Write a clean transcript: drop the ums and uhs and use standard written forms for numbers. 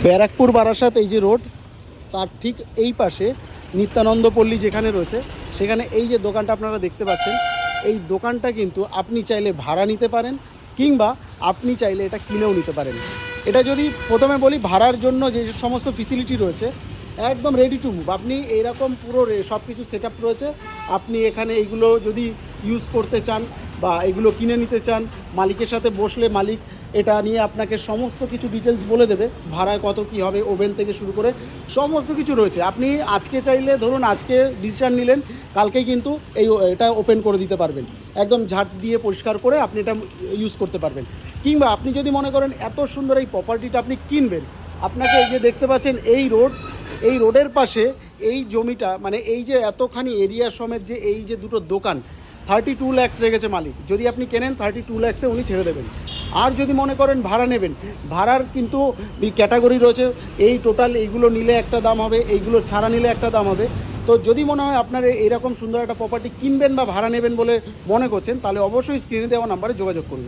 ব্যারাকপুর বারাসাত এই যে রোড, তার ঠিক এই পাশে নিত্যানন্দ পল্লী যেখানে রয়েছে, সেখানে এই যে দোকানটা আপনারা দেখতে পাচ্ছেন, এই দোকানটা কিন্তু আপনি চাইলে ভাড়া নিতে পারেন, কিংবা আপনি চাইলে এটা কিনেও নিতে পারেন। এটা যদি প্রথমে বলি, ভাড়ার জন্য যে সমস্ত ফেসিলিটি রয়েছে একদম রেডি টু মুভ। আপনি এইরকম পুরো সব কিছু সেট আপ রয়েছে। আপনি এখানে এইগুলো যদি ইউজ করতে চান বা এগুলো কিনে নিতে চান, মালিকের সাথে বসলে মালিক এটা নিয়ে আপনাকে সমস্ত কিছু ডিটেলস বলে দেবে, ভাড়ায় কত কী হবে, ওভেন থেকে শুরু করে সমস্ত কিছু রয়েছে। আপনি আজকে চাইলে, ধরুন আজকে ডিসিশান নিলেন, কালকেই কিন্তু এটা ওপেন করে দিতে পারবেন, একদম ঝাঁট দিয়ে পরিষ্কার করে আপনি এটা ইউজ করতে পারবেন। কিংবা আপনি যদি মনে করেন এত সুন্দর এই প্রপার্টিটা আপনি কিনবেন, আপনাকে এই যে দেখতে পাচ্ছেন এই রোড, এই রোডের পাশে এই জমিটা, মানে এই যে এতখানি এরিয়া সমেত যে এই যে দুটো দোকান, 32 lakhs রেখেছে মালিক। যদি আপনি কেনেন 32 lakhsে উনি ছেড়ে দেবেন। আর যদি মনে করেন ভাড়া নেবেন, ভাড়ার কিন্তু ক্যাটাগরি রয়েছে। এই টোটাল এইগুলো নিলে একটা দাম হবে, এইগুলো ছাড়া নিলে একটা দাম হবে। তো যদি মনে হয় আপনার এইরকম সুন্দর একটা প্রপার্টি কিনবেন বা ভাড়া নেবেন বলে মনে করছেন, তাহলে অবশ্যই স্ক্রিনে দেওয়া নাম্বারে যোগাযোগ করুন।